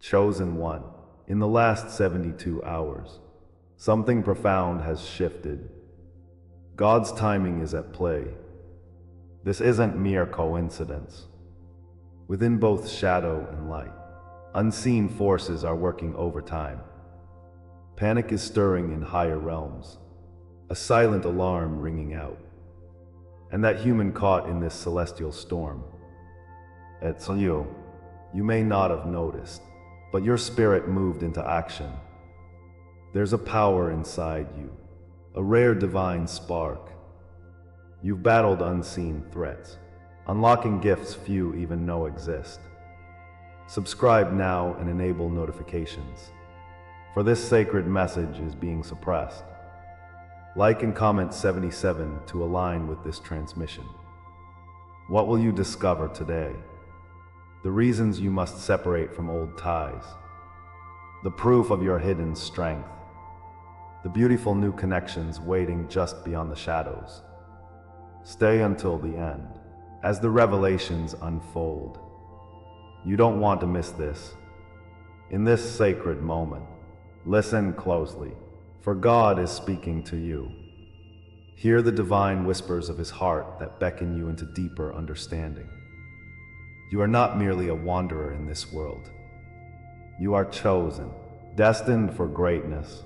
Chosen one, in the last 72 hours, something profound has shifted. God's timing is at play. This isn't mere coincidence. Within both shadow and light, unseen forces are working overtime. Panic is stirring in higher realms, a silent alarm ringing out. And that human caught in this celestial storm. It's you. You may not have noticed, but your spirit moved into action. There's a power inside you, a rare divine spark. You've battled unseen threats, unlocking gifts few even know exist. Subscribe now and enable notifications, for this sacred message is being suppressed. Like and comment 77 to align with this transmission. What will you discover today? The reasons you must separate from old ties. The proof of your hidden strength. The beautiful new connections waiting just beyond the shadows. Stay until the end, as the revelations unfold. You don't want to miss this. In this sacred moment, listen closely, for God is speaking to you. Hear the divine whispers of His heart that beckon you into deeper understanding. You are not merely a wanderer in this world. You are chosen, destined for greatness.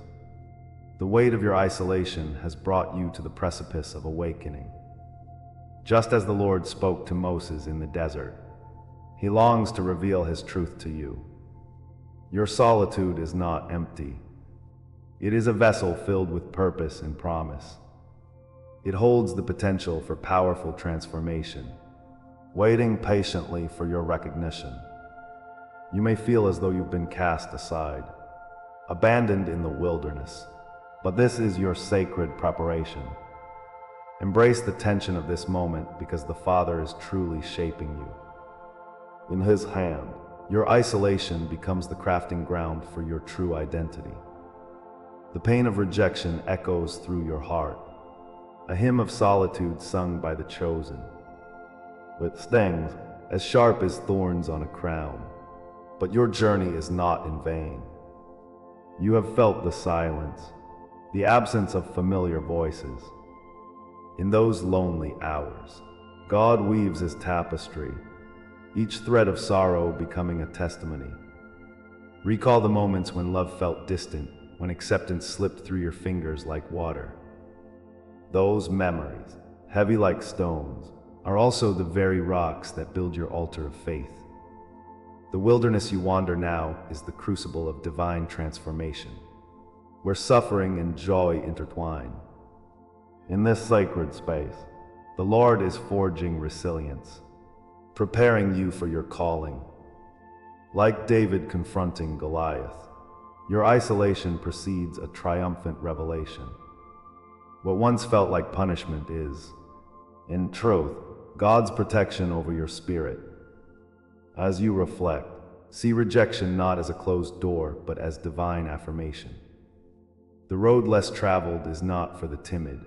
The weight of your isolation has brought you to the precipice of awakening. Just as the Lord spoke to Moses in the desert, He longs to reveal His truth to you. Your solitude is not empty. It is a vessel filled with purpose and promise. It holds the potential for powerful transformation, waiting patiently for your recognition. You may feel as though you've been cast aside, abandoned in the wilderness, but this is your sacred preparation. Embrace the tension of this moment because the Father is truly shaping you. In His hand, your isolation becomes the crafting ground for your true identity. The pain of rejection echoes through your heart, a hymn of solitude sung by the chosen, with stings as sharp as thorns on a crown. But your journey is not in vain. You have felt the silence, the absence of familiar voices. In those lonely hours, God weaves His tapestry, each thread of sorrow becoming a testimony. Recall the moments when love felt distant, when acceptance slipped through your fingers like water. Those memories, heavy like stones, are also the very rocks that build your altar of faith. The wilderness you wander now is the crucible of divine transformation, where suffering and joy intertwine. In this sacred space, the Lord is forging resilience, preparing you for your calling. Like David confronting Goliath, your isolation precedes a triumphant revelation. What once felt like punishment is, in truth, God's protection over your spirit. As you reflect, see rejection not as a closed door, but as divine affirmation. The road less traveled is not for the timid,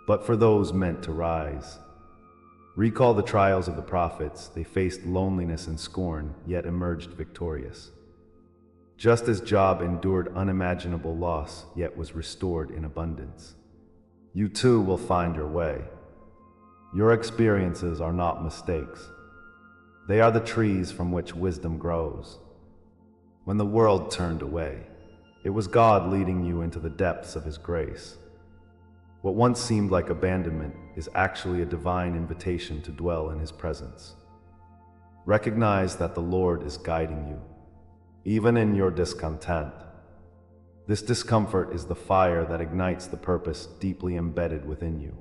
but for those meant to rise. Recall the trials of the prophets. They faced loneliness and scorn, yet emerged victorious. Just as Job endured unimaginable loss, yet was restored in abundance. You too will find your way. Your experiences are not mistakes. They are the trees from which wisdom grows. When the world turned away, it was God leading you into the depths of His grace. What once seemed like abandonment is actually a divine invitation to dwell in His presence. Recognize that the Lord is guiding you, even in your discontent. This discomfort is the fire that ignites the purpose deeply embedded within you.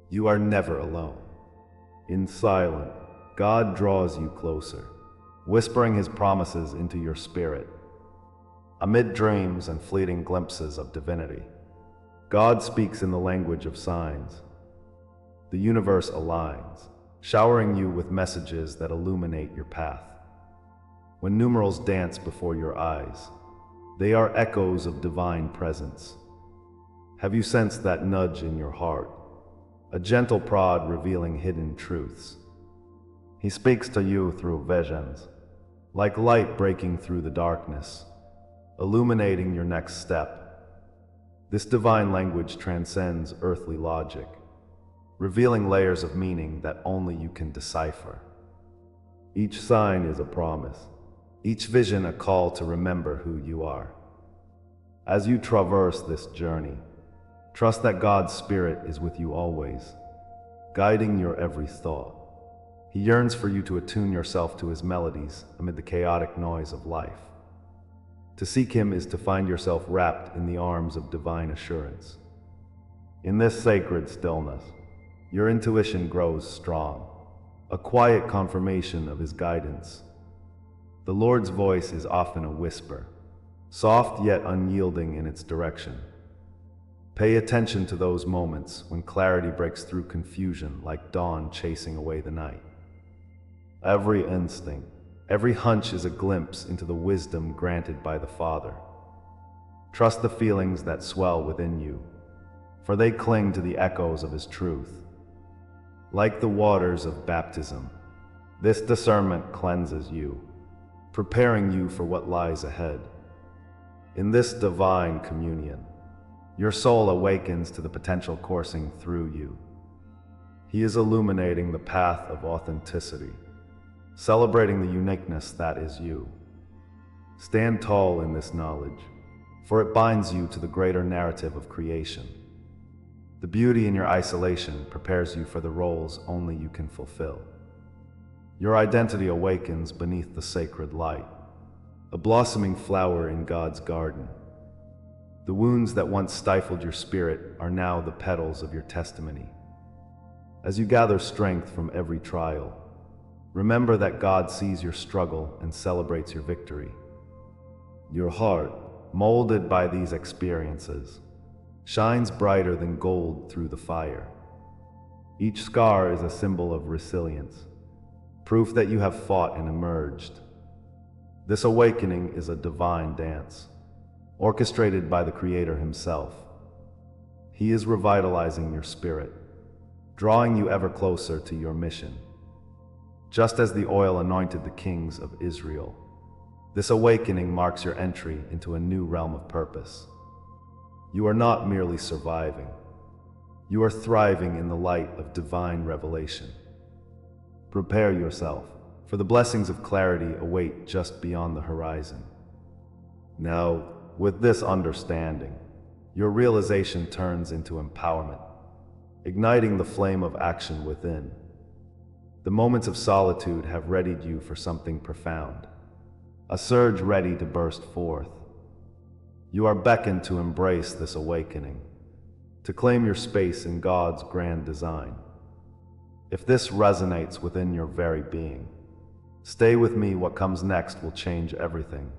You are never alone. In silence, God draws you closer, whispering His promises into your spirit. Amid dreams and fleeting glimpses of divinity, God speaks in the language of signs. The universe aligns, showering you with messages that illuminate your path. When numerals dance before your eyes, they are echoes of divine presence. Have you sensed that nudge in your heart? A gentle prod revealing hidden truths. He speaks to you through visions, like light breaking through the darkness, illuminating your next step. This divine language transcends earthly logic, revealing layers of meaning that only you can decipher. Each sign is a promise, each vision a call to remember who you are. As you traverse this journey, trust that God's Spirit is with you always, guiding your every thought. He yearns for you to attune yourself to His melodies amid the chaotic noise of life. To seek Him is to find yourself wrapped in the arms of divine assurance. In this sacred stillness, your intuition grows strong, a quiet confirmation of His guidance. The Lord's voice is often a whisper, soft yet unyielding in its direction. Pay attention to those moments when clarity breaks through confusion like dawn chasing away the night. Every instinct, every hunch is a glimpse into the wisdom granted by the Father. Trust the feelings that swell within you, for they cling to the echoes of His truth. Like the waters of baptism, this discernment cleanses you, preparing you for what lies ahead. In this divine communion, your soul awakens to the potential coursing through you. He is illuminating the path of authenticity, celebrating the uniqueness that is you. Stand tall in this knowledge, for it binds you to the greater narrative of creation. The beauty in your isolation prepares you for the roles only you can fulfill. Your identity awakens beneath the sacred light, a blossoming flower in God's garden. The wounds that once stifled your spirit are now the petals of your testimony. As you gather strength from every trial, remember that God sees your struggle and celebrates your victory. Your heart, molded by these experiences, shines brighter than gold through the fire. Each scar is a symbol of resilience, proof that you have fought and emerged. This awakening is a divine dance, orchestrated by the Creator Himself. He is revitalizing your spirit, drawing you ever closer to your mission. Just as the oil anointed the kings of Israel, this awakening marks your entry into a new realm of purpose. You are not merely surviving. You are thriving in the light of divine revelation. Prepare yourself, for the blessings of clarity await just beyond the horizon. Now, with this understanding, your realization turns into empowerment, igniting the flame of action within. The moments of solitude have readied you for something profound, a surge ready to burst forth. You are beckoned to embrace this awakening, to claim your space in God's grand design. If this resonates within your very being, stay with me. What comes next will change everything.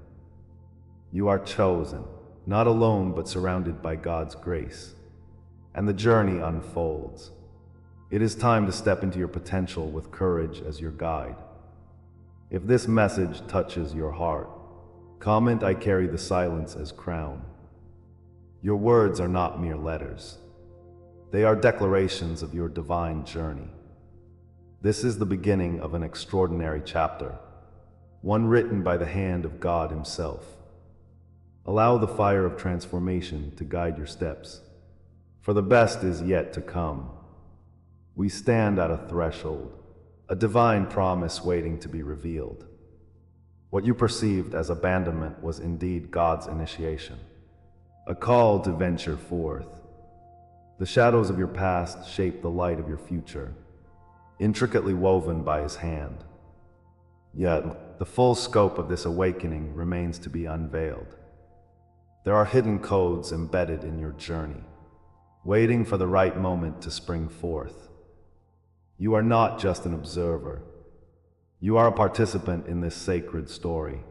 You are chosen, not alone but surrounded by God's grace, and the journey unfolds. It is time to step into your potential with courage as your guide. If this message touches your heart, comment, "I carry the silence as crown." Your words are not mere letters. They are declarations of your divine journey. This is the beginning of an extraordinary chapter, one written by the hand of God Himself. Allow the fire of transformation to guide your steps, for the best is yet to come. We stand at a threshold, a divine promise waiting to be revealed. What you perceived as abandonment was indeed God's initiation, a call to venture forth. The shadows of your past shape the light of your future, intricately woven by His hand. Yet, the full scope of this awakening remains to be unveiled. There are hidden codes embedded in your journey, waiting for the right moment to spring forth. You are not just an observer. You are a participant in this sacred story.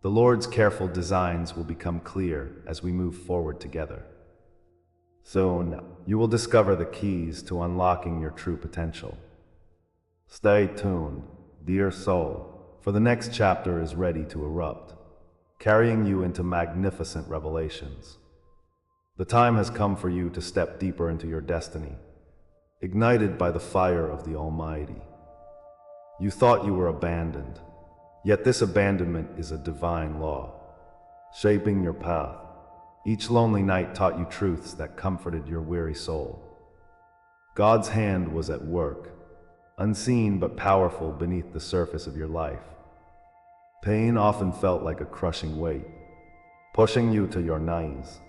The Lord's careful designs will become clear as we move forward together. Soon, you will discover the keys to unlocking your true potential. Stay tuned, dear soul, for the next chapter is ready to erupt, carrying you into magnificent revelations. The time has come for you to step deeper into your destiny, ignited by the fire of the Almighty. You thought you were abandoned, Yet this abandonment is a divine law, shaping your path. Each lonely night taught you truths that comforted your weary soul. God's hand was at work, unseen but powerful beneath the surface of your life. Pain often felt like a crushing weight, pushing you to your knees.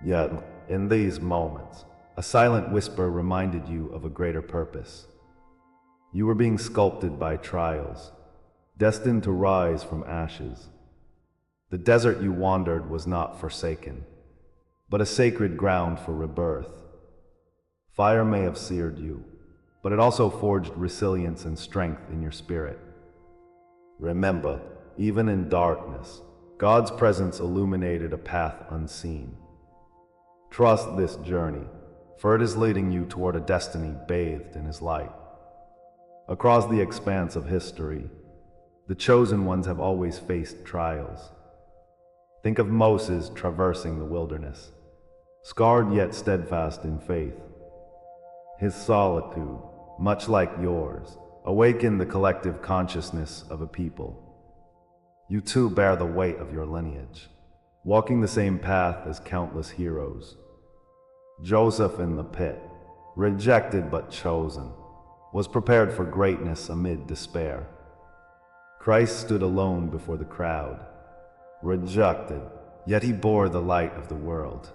Yet, in these moments, a silent whisper reminded you of a greater purpose. You were being sculpted by trials, destined to rise from ashes. The desert you wandered was not forsaken, but a sacred ground for rebirth. Fire may have seared you, but it also forged resilience and strength in your spirit. Remember, even in darkness, God's presence illuminated a path unseen. Trust this journey, for it is leading you toward a destiny bathed in His light. Across the expanse of history, the chosen ones have always faced trials. Think of Moses traversing the wilderness, scarred yet steadfast in faith. His solitude, much like yours, awakened the collective consciousness of a people. You too bear the weight of your lineage, walking the same path as countless heroes. Joseph in the pit, rejected but chosen, was prepared for greatness amid despair. Christ stood alone before the crowd, rejected, yet He bore the light of the world.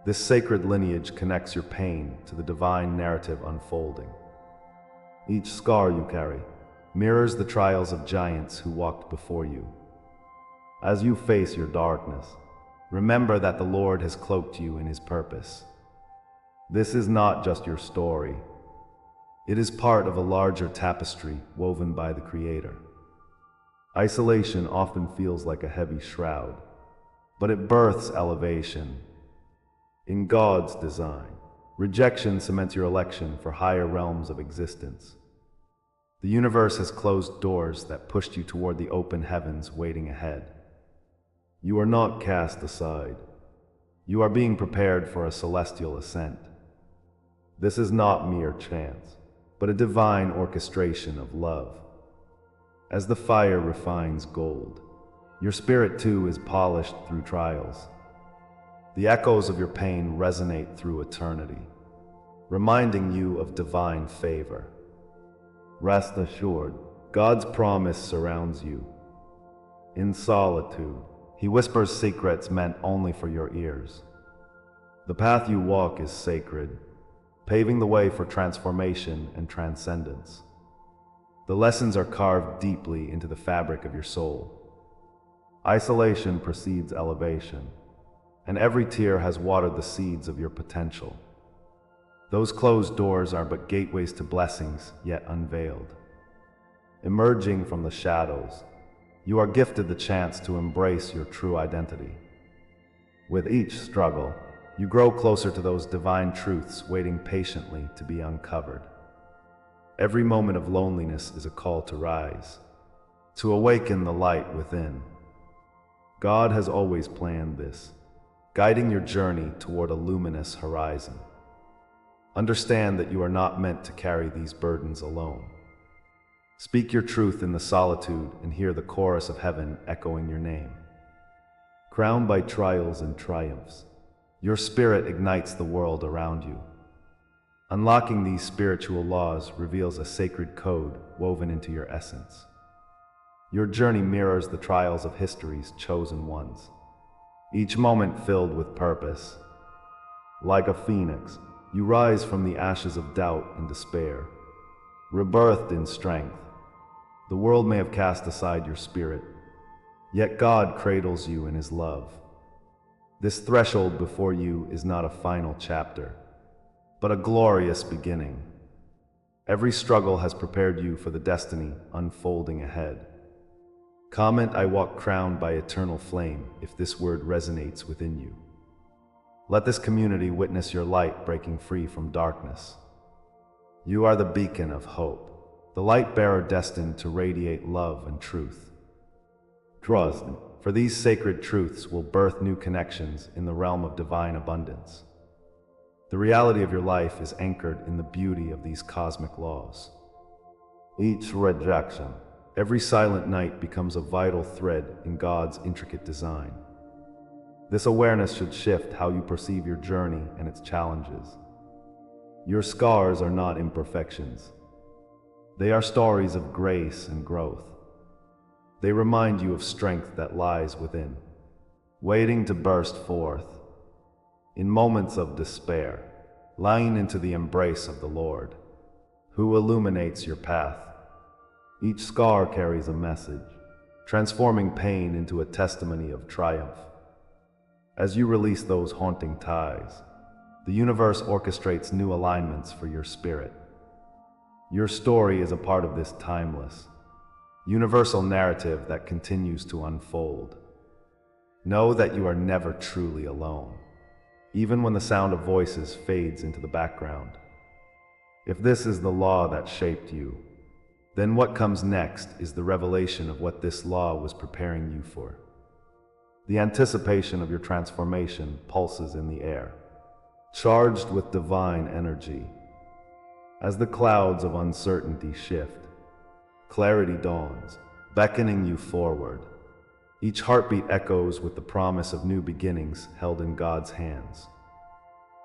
This sacred lineage connects your pain to the divine narrative unfolding. Each scar you carry mirrors the trials of giants who walked before you. As you face your darkness, remember that the Lord has cloaked you in His purpose. This is not just your story. It is part of a larger tapestry woven by the Creator. Isolation often feels like a heavy shroud, but it births elevation. In God's design, rejection cements your election for higher realms of existence. The universe has closed doors that pushed you toward the open heavens waiting ahead. You are not cast aside. You are being prepared for a celestial ascent. This is not mere chance, but a divine orchestration of love. As the fire refines gold, your spirit too is polished through trials. The echoes of your pain resonate through eternity, reminding you of divine favor. Rest assured, God's promise surrounds you. In solitude, He whispers secrets meant only for your ears. The path you walk is sacred, paving the way for transformation and transcendence. The lessons are carved deeply into the fabric of your soul. Isolation precedes elevation, and every tear has watered the seeds of your potential. Those closed doors are but gateways to blessings yet unveiled. Emerging from the shadows, you are gifted the chance to embrace your true identity. With each struggle, you grow closer to those divine truths waiting patiently to be uncovered. Every moment of loneliness is a call to rise, to awaken the light within. God has always planned this, guiding your journey toward a luminous horizon. Understand that you are not meant to carry these burdens alone. Speak your truth in the solitude and hear the chorus of heaven echoing your name. Crowned by trials and triumphs, your spirit ignites the world around you. Unlocking these spiritual laws reveals a sacred code woven into your essence. Your journey mirrors the trials of history's chosen ones, each moment filled with purpose. Like a phoenix, you rise from the ashes of doubt and despair, rebirthed in strength. The world may have cast aside your spirit, yet God cradles you in His love. This threshold before you is not a final chapter, but a glorious beginning. Every struggle has prepared you for the destiny unfolding ahead. Comment, "I walk crowned by eternal flame," if this word resonates within you. Let this community witness your light breaking free from darkness. You are the beacon of hope, the light bearer destined to radiate love and truth. Trust, for these sacred truths will birth new connections in the realm of divine abundance. The reality of your life is anchored in the beauty of these cosmic laws. Each rejection, every silent night becomes a vital thread in God's intricate design. This awareness should shift how you perceive your journey and its challenges. Your scars are not imperfections. They are stories of grace and growth. They remind you of strength that lies within, waiting to burst forth. In moments of despair, lean into the embrace of the Lord, who illuminates your path. Each scar carries a message, transforming pain into a testimony of triumph. As you release those haunting ties, the universe orchestrates new alignments for your spirit. Your story is a part of this timeless, universal narrative that continues to unfold. Know that you are never truly alone, even when the sound of voices fades into the background. If this is the law that shaped you, then what comes next is the revelation of what this law was preparing you for. The anticipation of your transformation pulses in the air, charged with divine energy. As the clouds of uncertainty shift, clarity dawns, beckoning you forward. Each heartbeat echoes with the promise of new beginnings held in God's hands.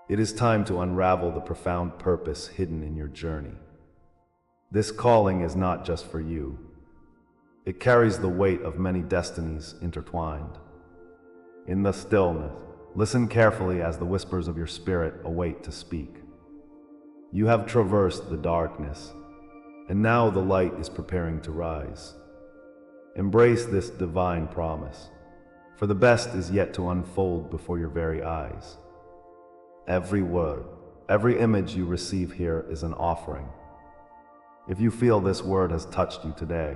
It is time to unravel the profound purpose hidden in your journey. This calling is not just for you. It carries the weight of many destinies intertwined. In the stillness, listen carefully as the whispers of your spirit await to speak. You have traversed the darkness, and now the light is preparing to rise. Embrace this divine promise, for the best is yet to unfold before your very eyes. Every word, every image you receive here is an offering. If you feel this word has touched you today,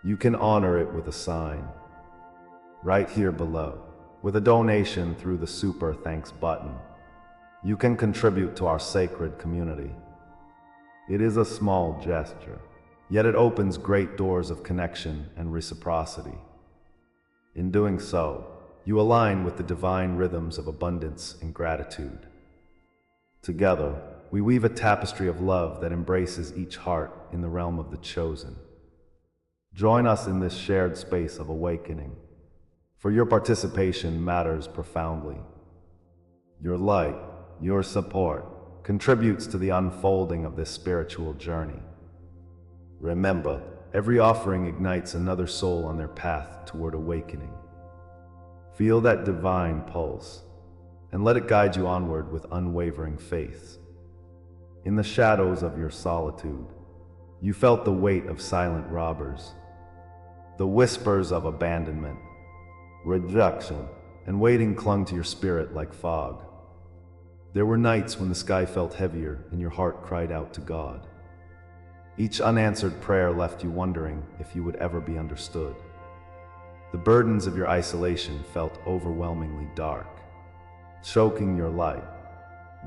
you can honor it with a sign. Right here below, with a donation through the Super Thanks button, you can contribute to our sacred community. It is a small gesture, yet it opens great doors of connection and reciprocity. In doing so, you align with the divine rhythms of abundance and gratitude. Together, we weave a tapestry of love that embraces each heart in the realm of the chosen. Join us in this shared space of awakening, for your participation matters profoundly. Your light, your support, contributes to the unfolding of this spiritual journey. Remember, every offering ignites another soul on their path toward awakening. Feel that divine pulse, and let it guide you onward with unwavering faith. In the shadows of your solitude, you felt the weight of silent robbers, the whispers of abandonment, rejection, and waiting clung to your spirit like fog. There were nights when the sky felt heavier and your heart cried out to God. Each unanswered prayer left you wondering if you would ever be understood. The burdens of your isolation felt overwhelmingly dark, choking your light.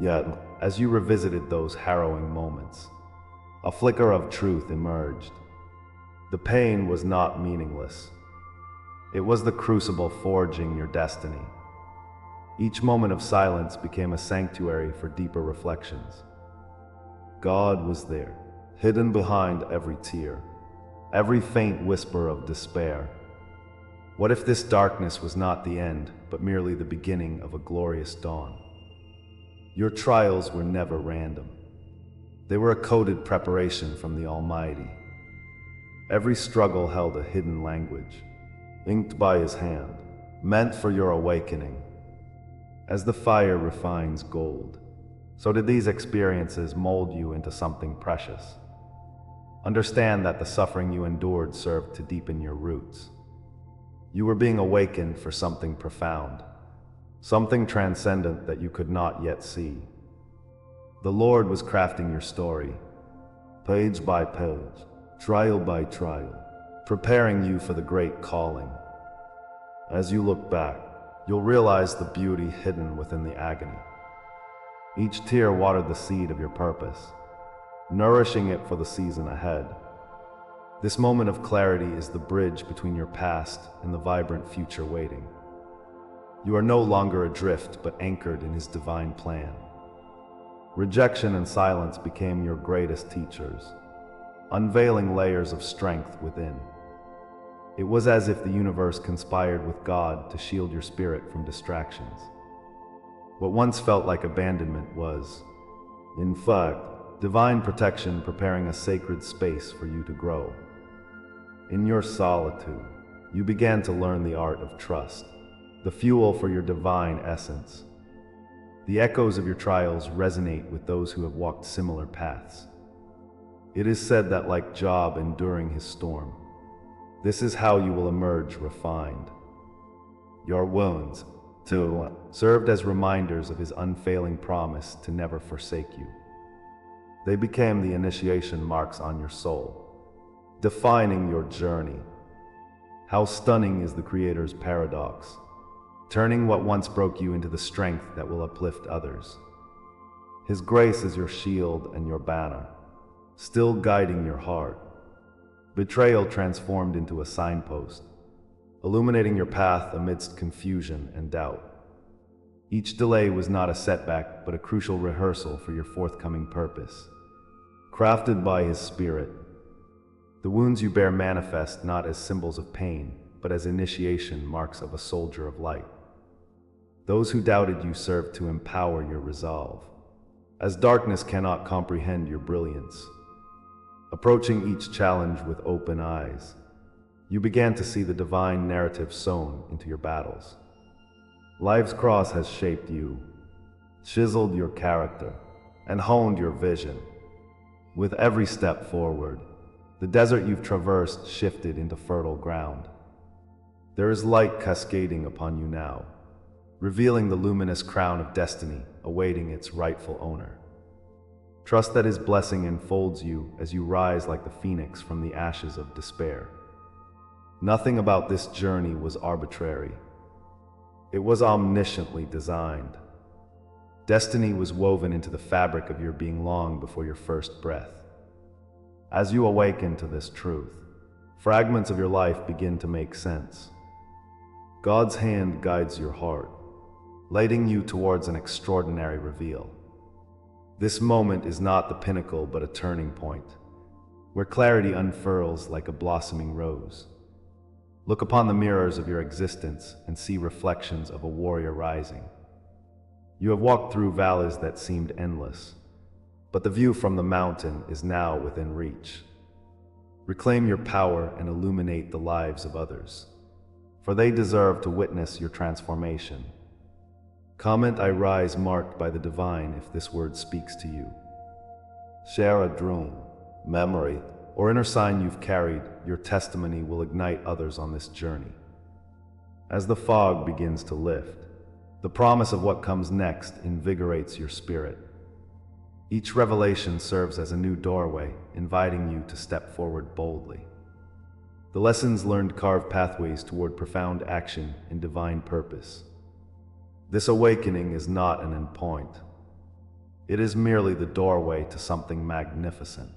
Yet, as you revisited those harrowing moments, a flicker of truth emerged. The pain was not meaningless. It was the crucible forging your destiny. Each moment of silence became a sanctuary for deeper reflections. God was there, hidden behind every tear, every faint whisper of despair. What if this darkness was not the end, but merely the beginning of a glorious dawn? Your trials were never random. They were a coded preparation from the Almighty. Every struggle held a hidden language, inked by His hand, meant for your awakening. As the fire refines gold, so did these experiences mold you into something precious. Understand that the suffering you endured served to deepen your roots. You were being awakened for something profound, something transcendent that you could not yet see. The Lord was crafting your story, page by page, trial by trial, preparing you for the great calling. As you look back, you'll realize the beauty hidden within the agony. Each tear watered the seed of your purpose, nourishing it for the season ahead. This moment of clarity is the bridge between your past and the vibrant future waiting. You are no longer adrift, but anchored in His divine plan. Rejection and silence became your greatest teachers. unveiling layers of strength within. It was as if the universe conspired with God to shield your spirit from distractions. What once felt like abandonment was, in fact, divine protection preparing a sacred space for you to grow. In your solitude, you began to learn the art of trust, the fuel for your divine essence. The echoes of your trials resonate with those who have walked similar paths. It is said that like Job enduring his storm, this is how you will emerge refined. Your wounds, too, served as reminders of his unfailing promise to never forsake you. They became the initiation marks on your soul, defining your journey. How stunning is the Creator's paradox, turning what once broke you into the strength that will uplift others. His grace is your shield and your banner, still guiding your heart. Betrayal transformed into a signpost, illuminating your path amidst confusion and doubt. Each delay was not a setback, but a crucial rehearsal for your forthcoming purpose. Crafted by His Spirit, the wounds you bear manifest not as symbols of pain, but as initiation marks of a soldier of light. Those who doubted you served to empower your resolve, as darkness cannot comprehend your brilliance. Approaching each challenge with open eyes, you began to see the divine narrative sewn into your battles. Life's cross has shaped you, chiseled your character, and honed your vision. With every step forward, the desert you've traversed shifted into fertile ground. There is light cascading upon you now, revealing the luminous crown of destiny awaiting its rightful owner. Trust that His blessing enfolds you as you rise like the phoenix from the ashes of despair. Nothing about this journey was arbitrary. It was omnisciently designed. Destiny was woven into the fabric of your being long before your first breath. As you awaken to this truth, fragments of your life begin to make sense. God's hand guides your heart, leading you towards an extraordinary reveal. This moment is not the pinnacle but a turning point, where clarity unfurls like a blossoming rose. Look upon the mirrors of your existence and see reflections of a warrior rising. You have walked through valleys that seemed endless, but the view from the mountain is now within reach. Reclaim your power and illuminate the lives of others, for they deserve to witness your transformation. Comment "I rise marked by the divine" if this word speaks to you. Share a dream, memory, or inner sign you've carried. Your testimony will ignite others on this journey. As the fog begins to lift, the promise of what comes next invigorates your spirit. Each revelation serves as a new doorway, inviting you to step forward boldly. The lessons learned carve pathways toward profound action in divine purpose. This awakening is not an endpoint. It is merely the doorway to something magnificent.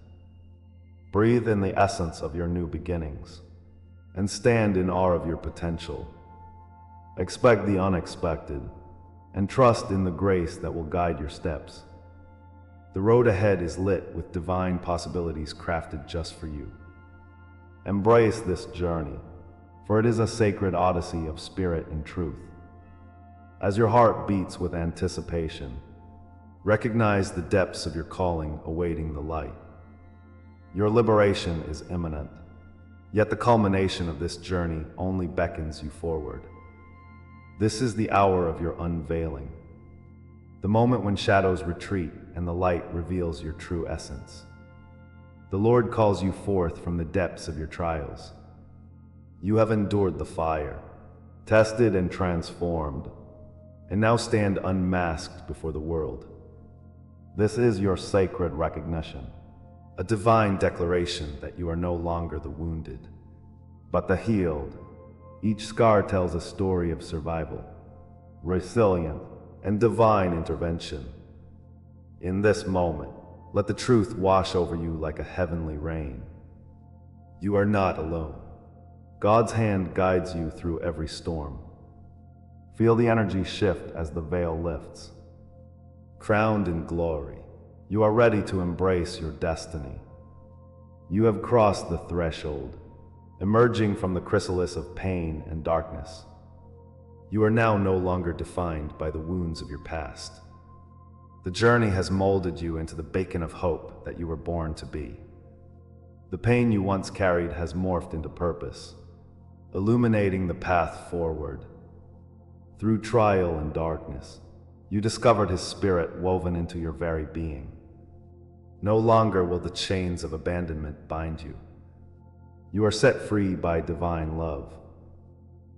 Breathe in the essence of your new beginnings, and stand in awe of your potential. Expect the unexpected, and trust in the grace that will guide your steps. The road ahead is lit with divine possibilities crafted just for you. Embrace this journey, for it is a sacred odyssey of spirit and truth. As your heart beats with anticipation, recognize the depths of your calling awaiting the light. Your liberation is imminent, yet the culmination of this journey only beckons you forward. This is the hour of your unveiling, the moment when shadows retreat and the light reveals your true essence. The Lord calls you forth from the depths of your trials. You have endured the fire, tested and transformed, and now stand unmasked before the world. This is your sacred recognition, a divine declaration that you are no longer the wounded, but the healed. Each scar tells a story of survival, resilience, and divine intervention. In this moment, let the truth wash over you like a heavenly rain. You are not alone. God's hand guides you through every storm. Feel the energy shift as the veil lifts. Crowned in glory, you are ready to embrace your destiny. You have crossed the threshold, emerging from the chrysalis of pain and darkness. You are now no longer defined by the wounds of your past. The journey has molded you into the beacon of hope that you were born to be. The pain you once carried has morphed into purpose, illuminating the path forward. Through trial and darkness, you discovered His Spirit woven into your very being. No longer will the chains of abandonment bind you. You are set free by divine love.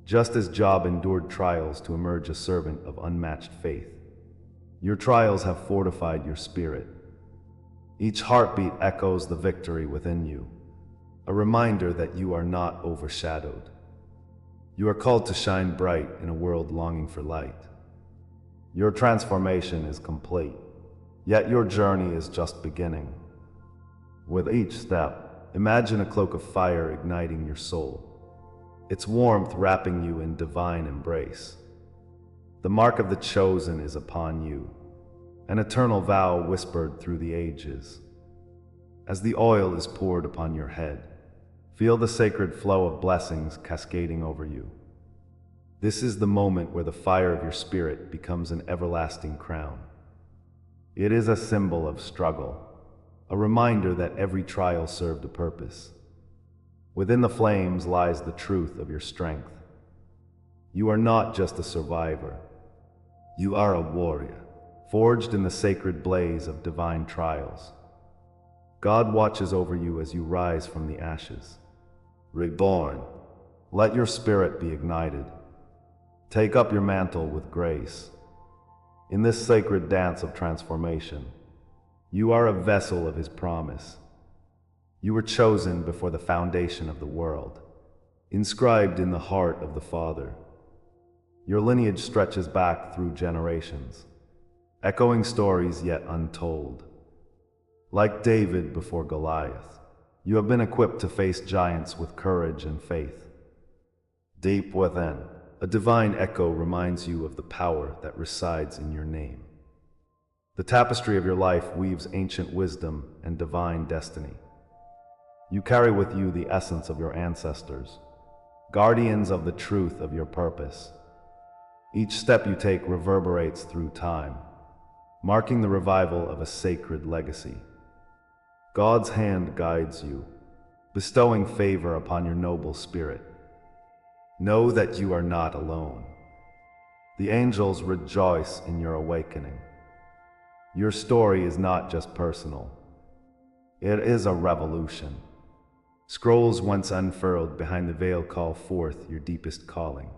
Just as Job endured trials to emerge a servant of unmatched faith, your trials have fortified your spirit. Each heartbeat echoes the victory within you, a reminder that you are not overshadowed. You are called to shine bright in a world longing for light. Your transformation is complete, yet your journey is just beginning. With each step, imagine a cloak of fire igniting your soul, its warmth wrapping you in divine embrace. The mark of the chosen is upon you, an eternal vow whispered through the ages. As the oil is poured upon your head, feel the sacred flow of blessings cascading over you. This is the moment where the fire of your spirit becomes an everlasting crown. It is a symbol of struggle, a reminder that every trial served a purpose. Within the flames lies the truth of your strength. You are not just a survivor. You are a warrior, forged in the sacred blaze of divine trials. God watches over you as you rise from the ashes. Reborn, let your spirit be ignited. Take up your mantle with grace. In this sacred dance of transformation, you are a vessel of His promise. You were chosen before the foundation of the world, inscribed in the heart of the Father. Your lineage stretches back through generations, echoing stories yet untold. Like David before Goliath, you have been equipped to face giants with courage and faith. Deep within, a divine echo reminds you of the power that resides in your name. The tapestry of your life weaves ancient wisdom and divine destiny. You carry with you the essence of your ancestors, guardians of the truth of your purpose. Each step you take reverberates through time, marking the revival of a sacred legacy. God's hand guides you, bestowing favor upon your noble spirit. Know that you are not alone. The angels rejoice in your awakening. Your story is not just personal. It is a revolution. Scrolls once unfurled behind the veil call forth your deepest calling.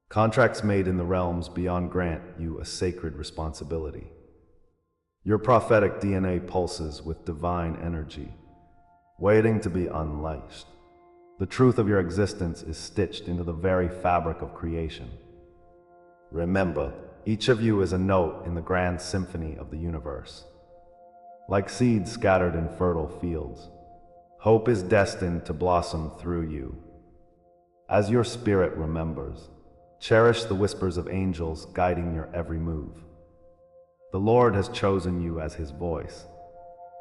Contracts made in the realms beyond grant you a sacred responsibility. Your prophetic DNA pulses with divine energy, waiting to be unleashed. The truth of your existence is stitched into the very fabric of creation. Remember, each of you is a note in the grand symphony of the universe. Like seeds scattered in fertile fields, hope is destined to blossom through you. As your spirit remembers, cherish the whispers of angels guiding your every move. The Lord has chosen you as His voice,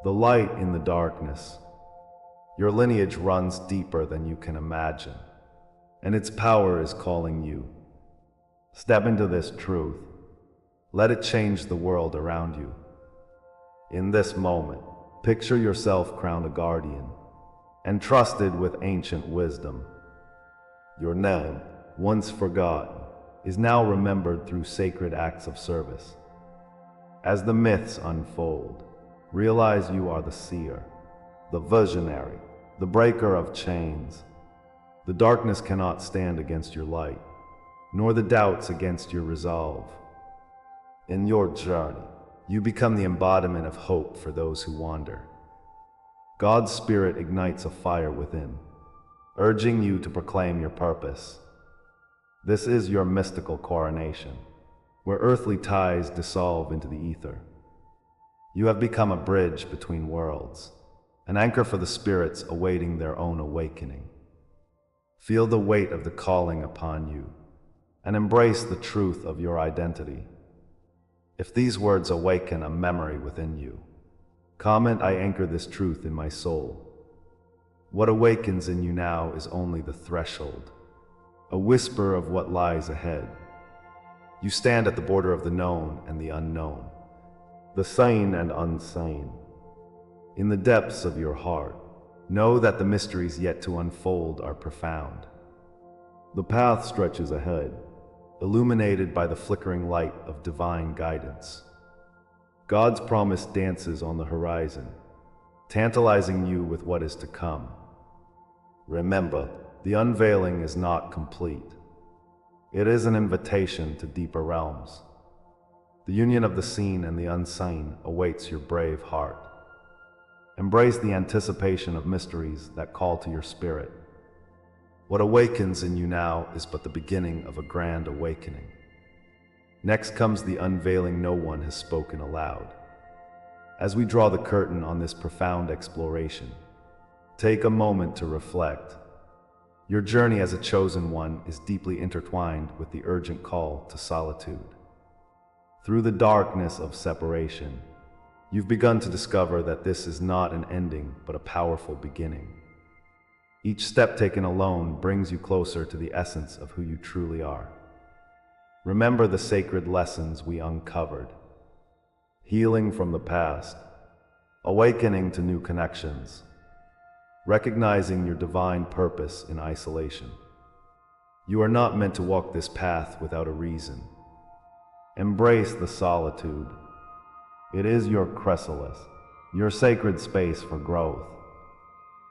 the light in the darkness. Your lineage runs deeper than you can imagine, and its power is calling you. Step into this truth. Let it change the world around you. In this moment, picture yourself crowned a guardian, entrusted with ancient wisdom. Your name, once forgotten, is now remembered through sacred acts of service. As the myths unfold, realize you are the seer, the visionary, the breaker of chains. The darkness cannot stand against your light, nor the doubts against your resolve. In your journey, you become the embodiment of hope for those who wander. God's Spirit ignites a fire within, urging you to proclaim your purpose. This is your mystical coronation, where earthly ties dissolve into the ether. You have become a bridge between worlds, an anchor for the spirits awaiting their own awakening. Feel the weight of the calling upon you, and embrace the truth of your identity. If these words awaken a memory within you, comment, "I anchor this truth in my soul." What awakens in you now is only the threshold, a whisper of what lies ahead. You stand at the border of the known and the unknown, the sane and unsane. In the depths of your heart, know that the mysteries yet to unfold are profound. The path stretches ahead, illuminated by the flickering light of divine guidance. God's promise dances on the horizon, tantalizing you with what is to come. Remember, the unveiling is not complete. It is an invitation to deeper realms. The union of the seen and the unseen awaits your brave heart. Embrace the anticipation of mysteries that call to your spirit. What awakens in you now is but the beginning of a grand awakening. Next comes the unveiling no one has spoken aloud. As we draw the curtain on this profound exploration, take a moment to reflect. Your journey as a chosen one is deeply intertwined with the urgent call to solitude. Through the darkness of separation, you've begun to discover that this is not an ending, but a powerful beginning. Each step taken alone brings you closer to the essence of who you truly are. Remember the sacred lessons we uncovered. Healing from the past, awakening to new connections, recognizing your divine purpose in isolation. You are not meant to walk this path without a reason. Embrace the solitude. It is your chrysalis, your sacred space for growth.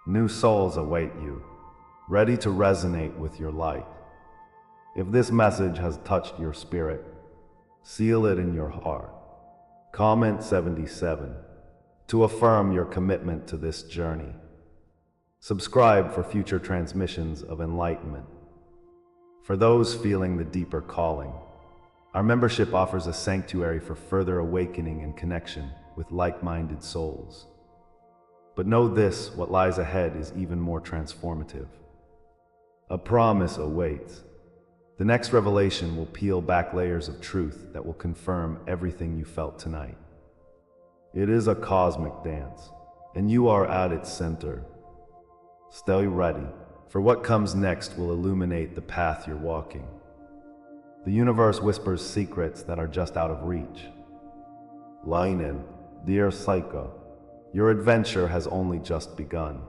New souls await you, ready to resonate with your light. If this message has touched your spirit, seal it in your heart. Comment 77 to affirm your commitment to this journey. Subscribe for future transmissions of enlightenment. For those feeling the deeper calling, our membership offers a sanctuary for further awakening and connection with like-minded souls. But know this, what lies ahead is even more transformative. A promise awaits. The next revelation will peel back layers of truth that will confirm everything you felt tonight. It is a cosmic dance, and you are at its center. Stay ready, for what comes next will illuminate the path you're walking. The universe whispers secrets that are just out of reach. Leinen, dear Psycho, your adventure has only just begun.